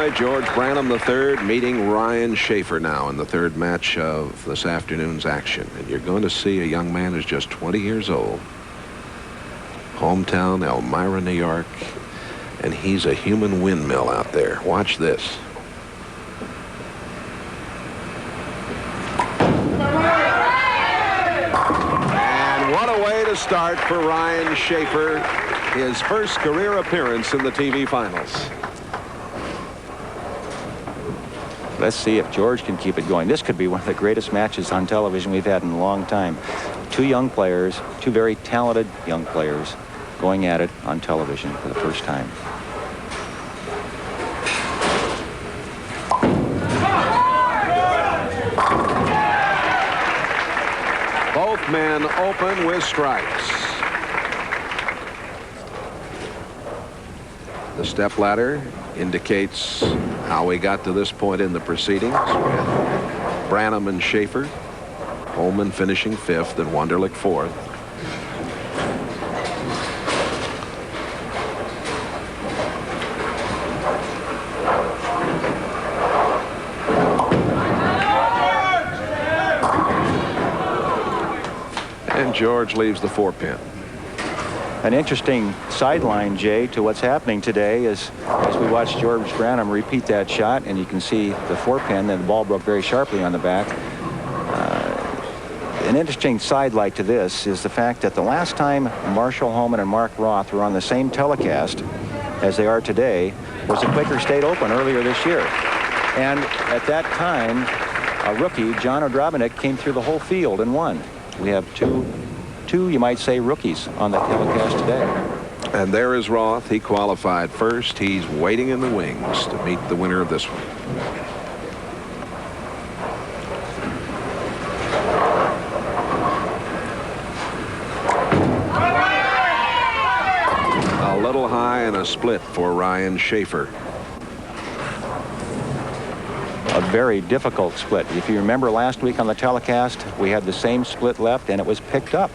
boy, George Branham III, meeting Ryan-Shafer now in the third match of this afternoon's action. And you're going to see a young man who's just 20 years old. Hometown, Elmira, New York. And he's a human windmill out there. Watch this. And what a way to start for Ryan-Shafer. His first career appearance in the TV finals. Let's see if George can keep it going. This could be one of the greatest matches on television we've had in a long time. Two young players, two very talented young players, going at it on television for the first time. Both men open with strikes. The stepladder indicates how we got to this point in the proceedings, with Branham and Schaefer, Holman finishing fifth and Wunderlich fourth. And George leaves the 4-pin. An interesting sideline, Jay, to what's happening today is as we watch George Branham repeat that shot, and you can see the 4-pin, and the ball broke very sharply on the back. An interesting sidelight to this is the fact that the last time Marshall Holman and Mark Roth were on the same telecast as they are today was the Quaker State Open earlier this year. And at that time, a rookie, John Odrobinick, came through the whole field and won. We have two, you might say, rookies on the telecast today. And there is Roth. He qualified first. He's waiting in the wings to meet the winner of this one. A little high and a split for Ryan-Shafer. A very difficult split. If you remember last week on the telecast, we had the same split left, and it was picked up.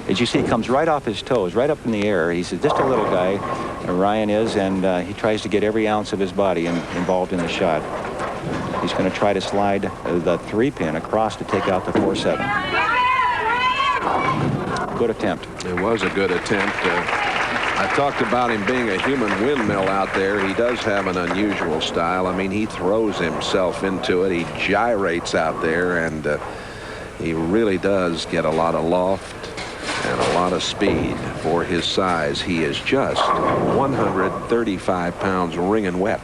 As you see, he comes right off his toes, right up in the air. He's just a little guy, Ryan is, and he tries to get every ounce of his body involved in the shot. He's going to try to slide the 3-pin across to take out the 4-7. Good attempt. It was a good attempt. I talked about him being a human windmill out there. He does have an unusual style. I mean, he throws himself into it. He gyrates out there, and he really does get a lot of loft and a lot of speed for his size. He is just 135 pounds wringing wet.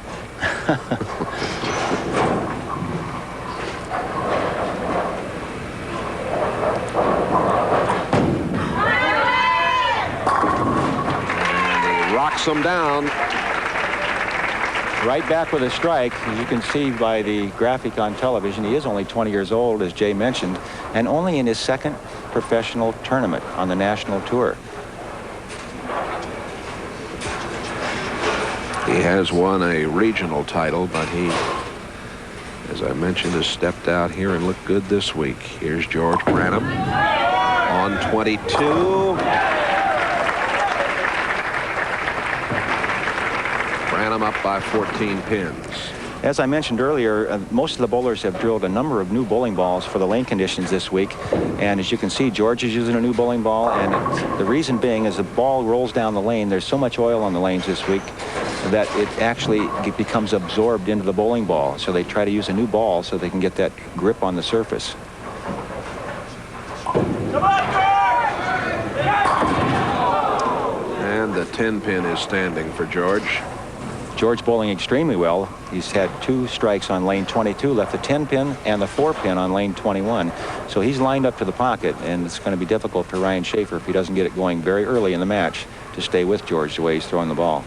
Him down. Right back with a strike. As you can see by the graphic on television, he is only 20 years old, as Jay mentioned, and only in his second professional tournament on the national tour. He has won a regional title, but he, as I mentioned, has stepped out here and looked good this week. Here's George Branham on 22. Branham up by 14 pins. As I mentioned earlier, most of the bowlers have drilled a number of new bowling balls for the lane conditions this week. And as you can see, George is using a new bowling ball. And the reason being is the ball rolls down the lane. There's so much oil on the lanes this week that it actually becomes absorbed into the bowling ball. So they try to use a new ball so they can get that grip on the surface. And the 10-pin is standing for George. George bowling extremely well. He's had 2 strikes on lane 22, left the 10-pin and the 4-pin on lane 21. So he's lined up to the pocket, and it's going to be difficult for Ryan-Shafer if he doesn't get it going very early in the match to stay with George the way he's throwing the ball.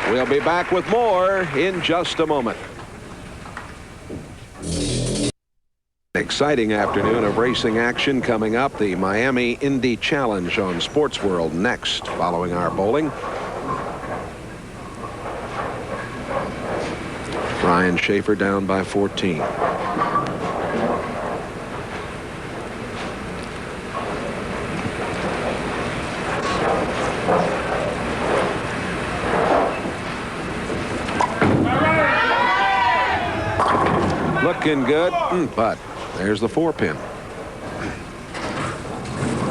We'll be back with more in just a moment. Exciting afternoon of racing action coming up. The Miami Indy Challenge on Sports World next, following our bowling. Ryan-Shafer down by 14. Looking good, but there's the 4-pin.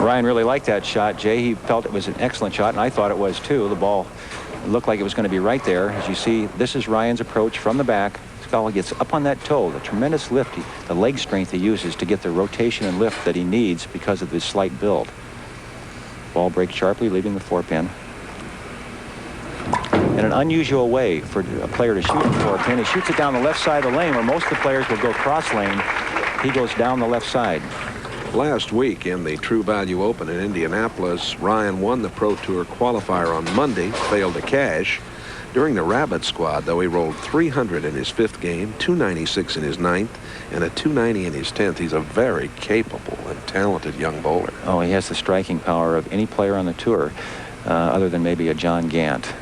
Ryan really liked that shot, Jay. He felt it was an excellent shot, and I thought it was too. The ball looked like it was going to be right there. As you see, this is Ryan's approach from the back. Scully gets up on that toe, the tremendous lift, the leg strength he uses to get the rotation and lift that he needs because of his slight build. Ball breaks sharply, leaving the 4-pin. In an unusual way for a player to shoot the 4-pin. He shoots it down the left side of the lane where most of the players will go cross lane. He goes down the left side. Last week in the True Value Open in Indianapolis, Ryan won the Pro Tour qualifier on Monday, failed to cash. During the Rabbit squad, though, he rolled 300 in his 5th game, 296 in his 9th, and a 290 in his 10th. He's a very capable and talented young bowler. Oh, he has the striking power of any player on the tour, other than maybe a John Gant.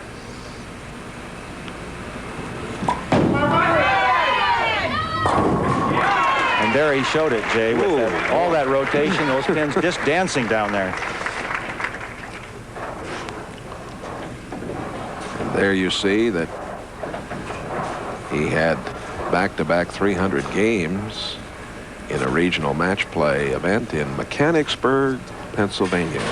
And there he showed it, Jay, with all that rotation, those pins just dancing down there. And there you see that he had back-to-back 300 games in a regional match play event in Mechanicsburg, Pennsylvania.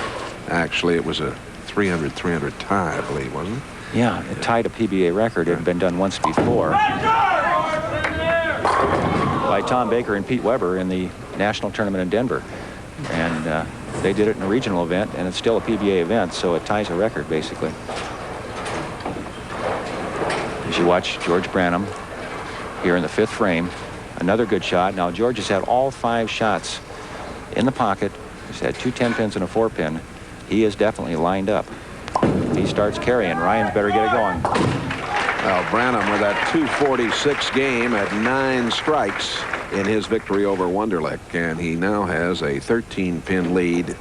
Actually, it was a 300-300 tie, I believe, wasn't it? Yeah, it tied a PBA record. It had been done once before by Tom Baker and Pete Weber in the national tournament in Denver. And they did it in a regional event, and it's still a PBA event, so it ties a record, basically. As you watch George Branham here in the 5th frame, another good shot. Now, George has had all 5 shots in the pocket. He's had 2 10-pins and a 4-pin. He is definitely lined up. He starts carrying. Ryan's better get it going. Well, Branham with that 246 game at 9 strikes in his victory over Wonderlic, and he now has a 13-pin lead.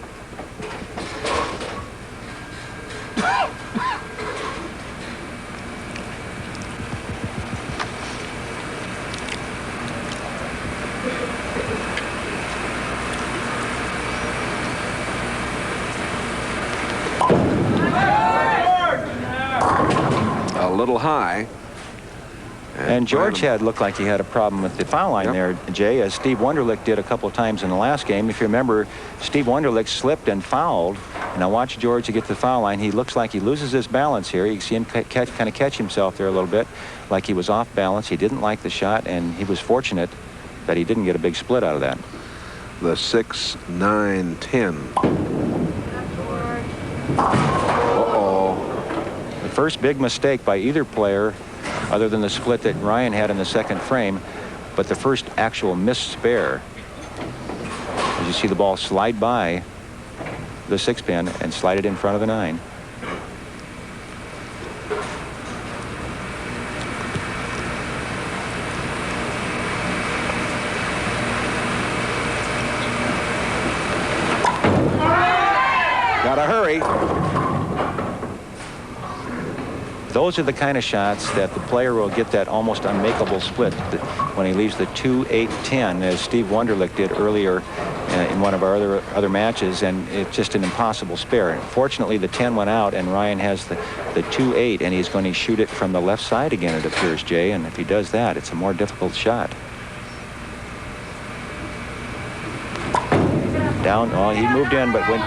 A little high. And George looked like he had a problem with the foul line there, Jay, as Steve Wonderlic did a couple of times in the last game. If you remember, Steve Wonderlic slipped and fouled. And I watched George to get to the foul line. He looks like he loses his balance here. You can see him kind of catch himself there a little bit, like he was off balance. He didn't like the shot, and he was fortunate that he didn't get a big split out of that. The 6, 9, 10. The first big mistake by either player, other than the split that Ryan had in the 2nd frame, but the first actual missed spare. As you see the ball slide by the 6-pin and slide it in front of the 9. Gotta hurry. Those are the kind of shots that the player will get that almost unmakeable split when he leaves the 2, 8, 10, as Steve Wonderlic did earlier in one of our other matches, and it's just an impossible spare. Fortunately, the 10 went out, and Ryan has the 2, 8, and he's going to shoot it from the left side again, it appears, Jay, and if he does that, it's a more difficult shot. Down, oh, he moved in, but when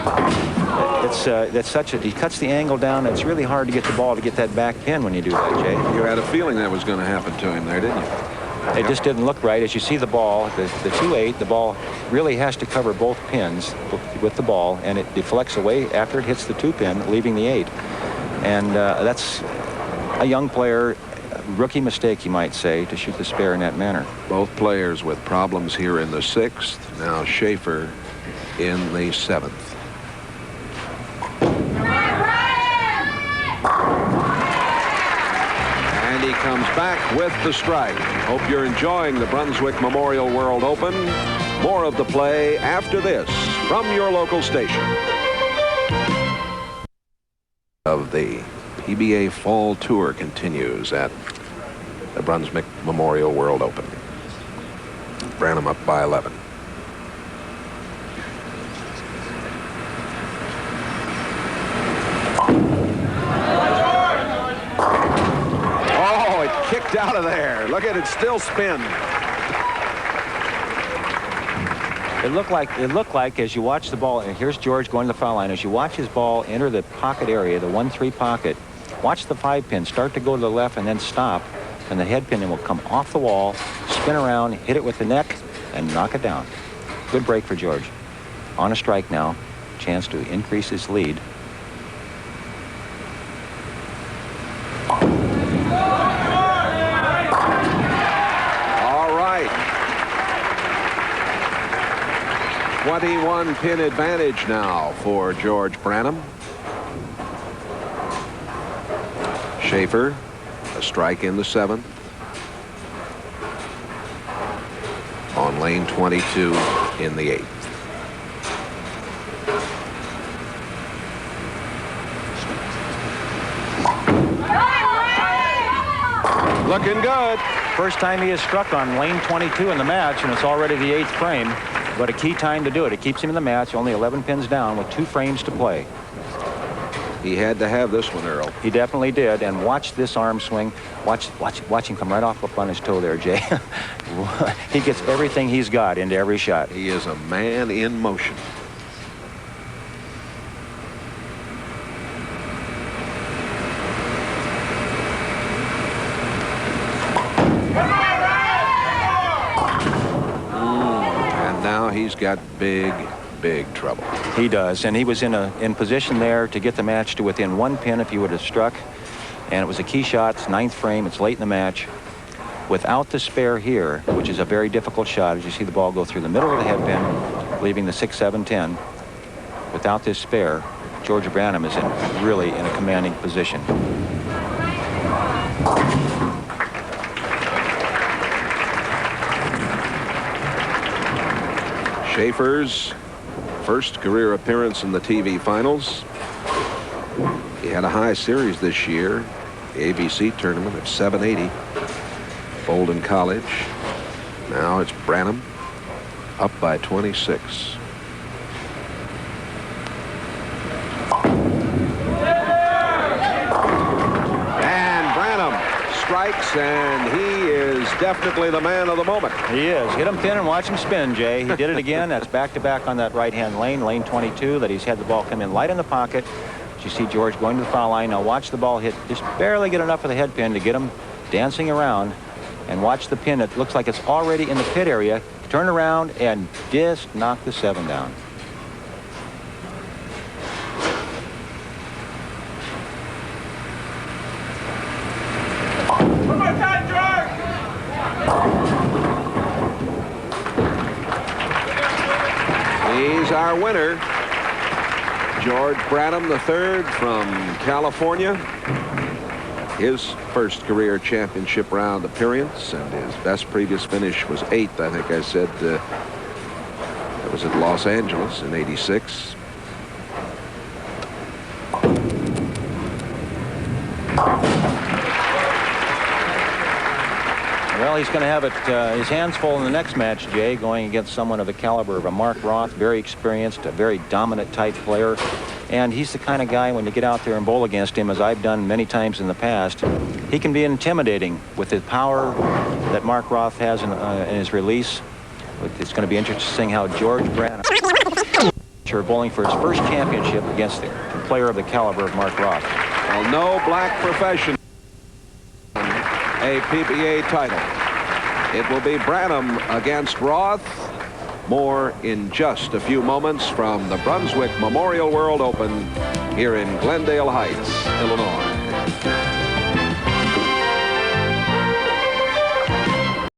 that's such a, he cuts the angle down. It's really hard to get the ball to get that back pin when you do that, Jay. You had a feeling that was going to happen to him there, didn't you? It just didn't look right. As you see the ball, the 2-8, the ball really has to cover both pins with the ball, and it deflects away after it hits the 2-pin, leaving the 8. And that's a young player, rookie mistake, you might say, to shoot the spare in that manner. Both players with problems here in the 6th. Now Schaefer in the 7th. And he comes back with the strike. Hope you're enjoying the Brunswick Memorial World Open. More of the play after this from your local station. Of the PBA Fall Tour continues at the Brunswick Memorial World Open. Branham up by 11. Oh, it kicked out of there. Look at it, still spin. It looked like as you watch the ball, and here's George going to the foul line, as you watch his ball enter the pocket area, the 1-3 pocket, watch the 5 pin start to go to the left and then stop, and the head pin will come off the wall, spin around, hit it with the neck, and knock it down. Good break for George. On a strike now, chance to increase his lead. All right. 21 pin advantage now for George Branham. Schaefer, a strike in the 7th. On lane 22 in the 8th. Looking good. First time he has struck on lane 22 in the match, and it's already the 8th frame. But a key time to do it. It keeps him in the match, only 11 pins down with 2 frames to play. He had to have this one, Earl. He definitely did. And watch this arm swing. Watch him come right off up on his toe there, Jay. He gets everything he's got into every shot. He is a man in motion. And now he's got big trouble. He does, and he was in position there to get the match to within 1 pin if he would have struck. And it was a key shot. It's 9th frame. It's late in the match. Without the spare here, which is a very difficult shot, as you see the ball go through the middle of the head pin, leaving the 6, 7, 10. Without this spare, George Branham is really in a commanding position. Schaefer's first career appearance in the TV finals. He had a high series this year, the ABC tournament at 780, Bolden College. Now it's Branham up by 26. And Branham strikes, and he is definitely the man of the moment. He is. Hit him thin and watch him spin, Jay. He did it again. That's back-to-back on that right-hand lane, lane 22, that he's had the ball come in light in the pocket. You see George going to the foul line. Now watch the ball hit, just barely get enough of the head pin to get him dancing around. And watch the pin. It looks like it's already in the pit area. Turn around and just knock the 7 down. One more time, George! He's our winner. George Branham III from California. His first career championship round appearance, and his best previous finish was 8th. I think I said that was at Los Angeles in '86. Well, he's going to have his hands full in the next match, Jay, going against someone of the caliber of a Mark Roth, very experienced, a very dominant type player. And he's the kind of guy, when you get out there and bowl against him, as I've done many times in the past, he can be intimidating with the power that Mark Roth has in his release. It's going to be interesting how George Branham bowling for his first championship against the player of the caliber of Mark Roth. Well, no black profession a PBA title. It will be Branham against Roth. More in just a few moments from the Brunswick Memorial World Open here in Glendale Heights, Illinois.